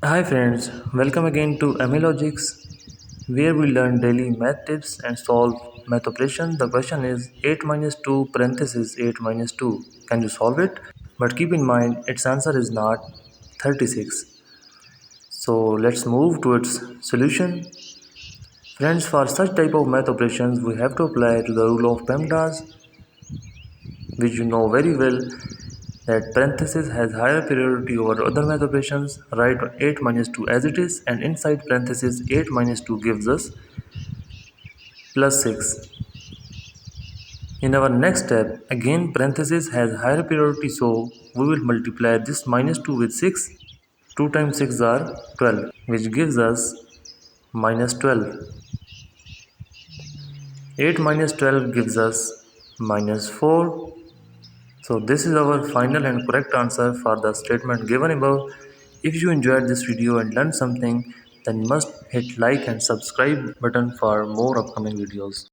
Hi friends, welcome again to MALogics, where we learn daily math tips and solve math operations. The question is 8 minus 2 parenthesis 8 minus 2. Can you solve it? But keep in mind its answer is not 36. So let's move to its solution. Friends, for such type of math operations we have to apply to the rule of PEMDAS, which you know very well, that parenthesis has higher priority over other math operations. Write 8 minus 2 as it is, and inside parenthesis 8 minus 2 gives us plus 6. In our next step, again parenthesis has higher priority, so we will multiply this minus 2 with 6. 2 times 6 are 12, which gives us minus 12. 8 minus 12 gives us minus 4. So this is our final and correct answer for the statement given above. If you enjoyed this video and learned something, then must hit like and subscribe button for more upcoming videos.